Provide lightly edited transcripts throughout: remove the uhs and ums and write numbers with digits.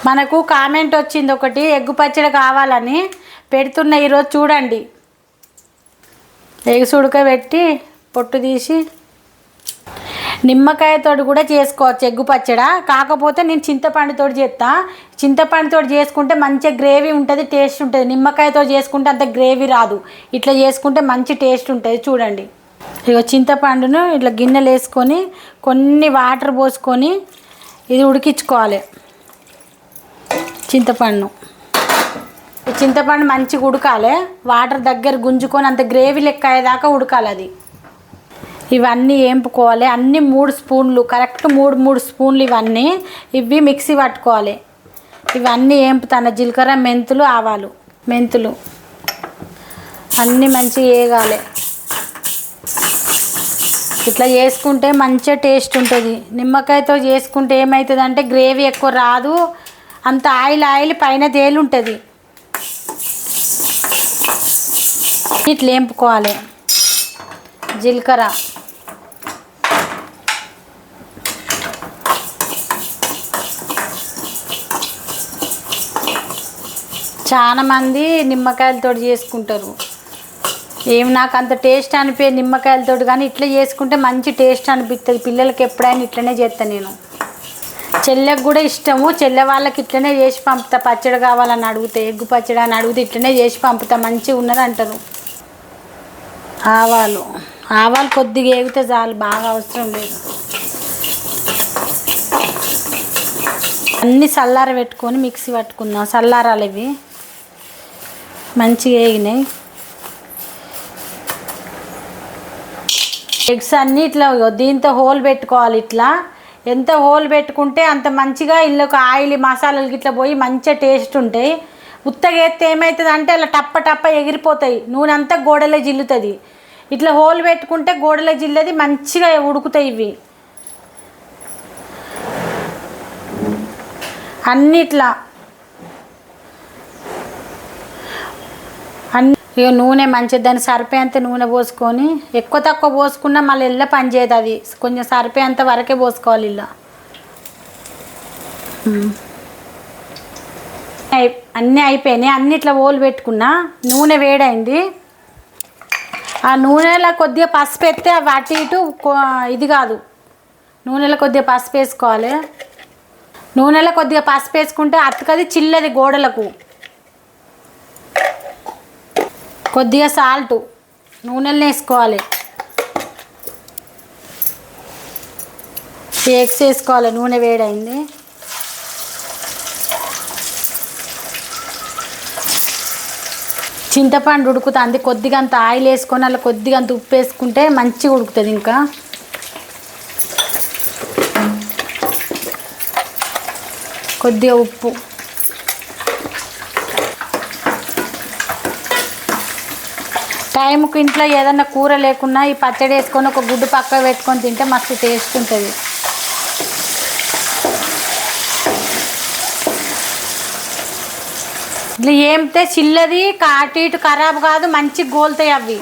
మనకు కామెంట్ వచ్చింది ఒకటి, ఎగ్గు పచ్చడి కావాలని పెడుతున్న ఈరోజు చూడండి. ఎగ్స్ ఉడకబెట్టి పొట్టు తీసి నిమ్మకాయతో కూడా చేసుకోవచ్చు ఎగ్గు పచ్చడి. కాకపోతే నేను చింతపండుతో చేస్తా. చింతపండుతో చేసుకుంటే మంచిగా గ్రేవీ ఉంటుంది, టేస్ట్ ఉంటుంది. నిమ్మకాయతో చేసుకుంటే అంత గ్రేవీ రాదు. ఇట్లా చేసుకుంటే మంచి టేస్ట్ ఉంటుంది. చూడండి, ఇక చింతపండును ఇట్లా గిన్నెలు వేసుకొని కొన్ని వాటర్ పోసుకొని ఇది ఉడికించుకోవాలి. చింతపండు మంచిగా ఉడకాలి. వాటర్ దగ్గర గుంజుకొని అంత గ్రేవీ లెక్క అయ్యేదాకా ఉడకాలి అది. ఇవన్నీ వేంపుకోవాలి. అన్నీ 3 స్పూన్లు, కరెక్ట్ 3 స్పూన్లు ఇవి మిక్సీ పట్టుకోవాలి. ఇవన్నీ వేంపుతాను. జీలకర్ర, మెంతులు, ఆవాలు, మెంతులు అన్నీ మంచిగా వేగాలి. ఇట్లా చేసుకుంటే మంచిగా టేస్ట్ ఉంటుంది. నిమ్మకాయతో చేసుకుంటే ఏమవుతుంది అంటే గ్రేవీ ఎక్కువ రాదు, అంత ఆయిల్ పైన తేలుంటుంది. ఇట్లా వేంపుకోవాలి. జీలకర్ర, చాలామంది నిమ్మకాయలతో చేసుకుంటారు. నాకు అంత టేస్ట్ అనిపించే నిమ్మకాయలతో, కానీ ఇట్లా చేసుకుంటే మంచి టేస్ట్ అనిపిస్తుంది. పిల్లలకి ఎప్పుడైనా ఇట్లనే చేస్తాను నేను. చెల్లెకి కూడా ఇష్టము. చెల్లె వాళ్ళకి ఇట్లనే చేసి పంపుతా. పచ్చడి కావాలని అడిగితే, ఎగ్గు పచ్చడి అని అడిగితే ఇట్లనే చేసి పంపుతా. మంచిగా ఉన్నది అంటారు. ఆవాలు కొద్దిగా వేగితే చాలు, బాగా అవసరం లేదు. అన్నీ చల్లార పెట్టుకొని మిక్సీ పట్టుకుందాం. చల్లారాలు ఇవి మంచిగా వేగినాయి. ఎగ్స్ అన్నీ ఇట్లా దీంతో హోల్ పెట్టుకోవాలి. ఇట్లా ఎంత హోల్ పెట్టుకుంటే అంత మంచిగా ఇళ్ళకు ఆయిల్ మసాలాలకి ఇట్లా పోయి మంచిగా టేస్ట్ ఉంటాయి. ఉత్తగా ఎత్తే ఏమవుతుంది అంటే అలా టప్ప ఎగిరిపోతాయి. నూనె అంతా గోడలో జిల్లుతుంది. ఇట్లా హోల్ పెట్టుకుంటే గోడలో జిల్లది మంచిగా ఉడుకుతాయి. ఇవి అన్నిట్లా ఇక నూనె మంచిగా దాన్ని సరిపోయేంత నూనె పోసుకొని, ఎక్కువ తక్కువ పోసుకున్నా మళ్ళీ ఇళ్ళ పని చేయదు. అది కొంచెం సరిపోయేంత వరకే పోసుకోవాలి. ఇలా అన్నీ అయిపోయినాయి. అన్నిట్లా ఓలు పెట్టుకున్నా. నూనె వేడైంది. ఆ నూనెలో కొద్దిగా పసుపు వేస్తే అవి అటు ఇటు ఇది కాదు. నూనెలో కొద్దిగా పసుపు వేసుకోవాలి. నూనెలో కొద్దిగా పసుపు వేసుకుంటే అతుకది, చిల్లది గోడలకు. కొద్దిగా సాల్ట్ నూనెలో వేసుకోవాలి. ఎగ్స్ వేసుకోవాలి. నూనె వేడైంది. చింతపండు ఉడుకుతుంది. కొద్దిగా అంత ఆయిల్ వేసుకొని అలా కొద్దిగా అంత ఉప్పు వేసుకుంటే మంచిగా ఉడుకుతుంది. ఇంకా కొద్దిగా ఉప్పు, టైంకి ఇంట్లో ఏదన్నా కూర లేకున్నా ఈ పచ్చడి వేసుకొని ఒక గుడ్డు పక్క పెట్టుకొని తింటే మస్తు టేస్ట్ ఉంటుంది. ఇట్లా ఏంపితే చిల్లది అటు ఇటు ఖరాబ్ కాదు, మంచిగా గోలుతాయి అవి.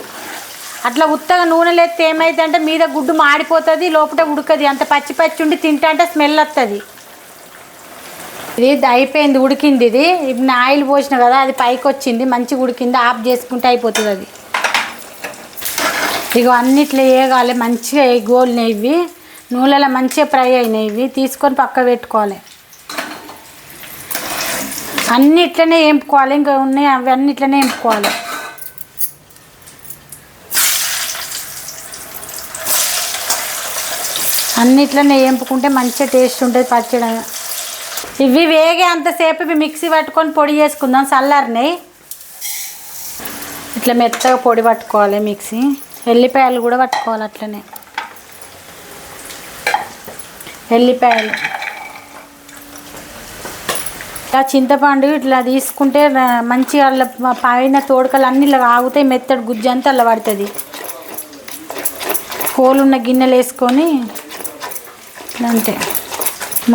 అట్లా ఉత్తగా నూనెలు ఎత్తే ఏమైతే అంటే మీద గుడ్డు మాడిపోతుంది, లోపల ఉడకది. అంత పచ్చి ఉండి తింటే అంటే స్మెల్ వస్తుంది. ఇది అయిపోయింది, ఉడికింది. ఇది ఇప్పుడు ఆయిల్ పోసిన కదా, అది పైకి వచ్చింది, మంచిగా ఉడికింది. ఆఫ్ చేసుకుంటే అయిపోతుంది అది. ఇక అన్నిట్లో వేగాలి. మంచిగా గోలినాయి ఇవి, నూనెలో మంచిగా ఫ్రై అయినాయి. ఇవి తీసుకొని పక్క పెట్టుకోవాలి. అన్నీ ఇట్లనే వేంపుకోవాలి. ఇంకా ఉన్నాయి అవి అన్నీ ఇట్లనే వేంపుకోవాలి. అన్నిట్లనే వేంపుకుంటే మంచిగా టేస్ట్ ఉంటుంది పచ్చడి. ఇవి వేగే అంతసేపు ఇవి మిక్సీ పట్టుకొని పొడి చేసుకుందాం. చల్లారినాయి. ఇట్లా మెత్తగా పొడి పట్టుకోవాలి మిక్సీ. ఎల్లిపాయలు కూడా పట్టుకోవాలి అట్లనే. ఎల్లిపాయలు, చింతపండు ఇట్లా తీసుకుంటే మంచిగా అలా పైన తోడకలు అన్నీ ఇలా ఆగుతాయి. మెత్తడి గుజ్జు అంతా అలా పడుతుంది. కోలున్న గిన్నెలు వేసుకొని అంతే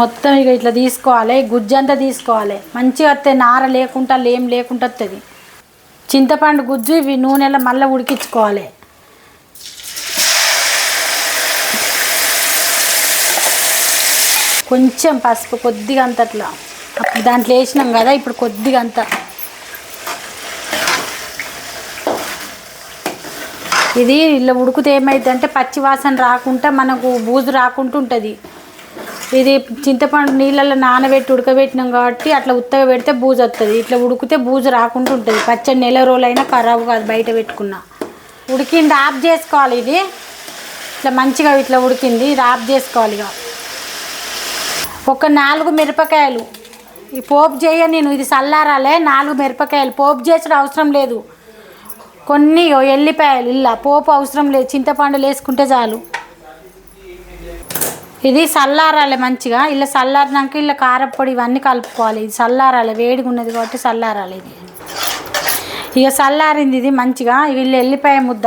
మొత్తం ఇక ఇట్లా తీసుకోవాలి. గుజ్జు అంతా తీసుకోవాలి. మంచిగా వస్తే నార లేకుండా ఏం లేకుండా వస్తుంది. చింతపండు గుజ్జు ఇవి నూనెలో మళ్ళీ ఉడికించుకోవాలి. కొంచెం పసుపు కొద్దిగా అంతట్లా అప్పుడు దాంట్లో వేసినాం కదా, ఇప్పుడు కొద్దిగా అంత ఇది ఇలా ఉడికితే ఏమైందంటే పచ్చి వాసన రాకుండా మనకు బూజు రాకుండా ఉంటుంది. ఇది చింతపండు నీళ్ళల్లో నానబెట్టి ఉడకబెట్టినాం కాబట్టి అట్లా ఉత్తగా పెడితే బూజు వస్తుంది. ఇట్లా ఉడికితే బూజు రాకుండా ఉంటుంది. పచ్చడి నెల రోజులైనా ఖరాబు కాదు బయట పెట్టుకున్నా. ఉడికింది ఆఫ్ చేసుకోవాలి. ఇది ఇట్లా మంచిగా ఇట్లా ఉడికింది, ఇది ఆఫ్ చేసుకోవాలి. ఇక ఒక 4 మిరపకాయలు ఈ పోపు చేయ నేను, ఇది చల్లారాలే. 4 మిరపకాయలు పోపు చేసడం అవసరం లేదు. కొన్ని ఎల్లిపాయలు ఇలా పోపు అవసరం లేదు, చింతపండులు వేసుకుంటే చాలు. ఇది చల్లారాలి మంచిగా. ఇలా చల్లారినాక ఇలా కారపొడి ఇవన్నీ కలుపుకోవాలి. ఇది చల్లారాలి, వేడిగా ఉన్నది కాబట్టి చల్లారాలి. ఇది ఇక చల్లారింది ఇది మంచిగా. వీళ్ళు ఎల్లిపాయ ముద్ద,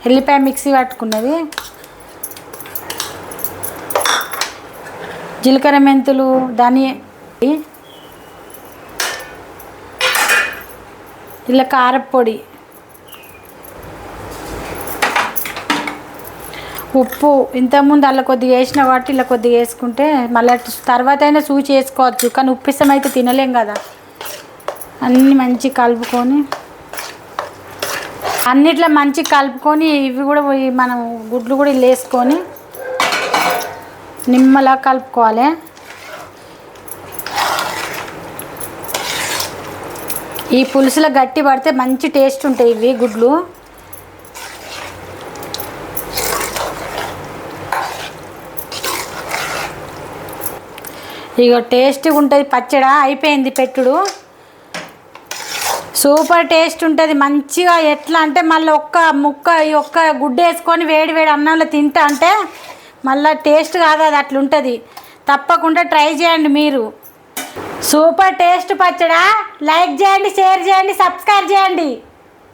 ఎల్లిపాయ మిక్సీ పట్టుకున్నది, జీలకర్ర మెంతులు, ధనియా, ఇలా కారపొడి, ఉప్పు. ఇంతకుముందు అలా కొద్దిగా వేసిన కాబట్టి ఇలా కొద్దిగా వేసుకుంటే మళ్ళీ తర్వాత అయినా చూసి వేసుకోవచ్చు. కానీ ఉప్పు ఇష్టం అయితే తినలేం కదా. అన్నీ మంచి కలుపుకొని, అన్నిట్లో మంచి కలుపుకొని ఇవి కూడా మనం గుడ్లు కూడా ఇలా వేసుకొని నిమ్మలా కలుపుకోవాలి. ఈ పులుసులో గట్టి పడితే మంచి టేస్ట్ ఉంటాయి ఇవి గుడ్లు. ఇక టేస్ట్గా ఉంటుంది పచ్చడి. అయిపోయింది పెట్టుడు, సూపర్ టేస్ట్ ఉంటుంది మంచిగా. ఎట్లా అంటే మళ్ళీ ఒక్క గుడ్డ వేసుకొని వేడి వేడి అన్నంలో తింటా అంటే మళ్ళీ టేస్ట్ కాదు, అది అట్లుంటుంది. తప్పకుండా ట్రై చేయండి మీరు. సూపర్ టేస్ట్ పచ్చడా. లైక్ చేయండి, షేర్ చేయండి, సబ్స్క్రైబ్ చేయండి.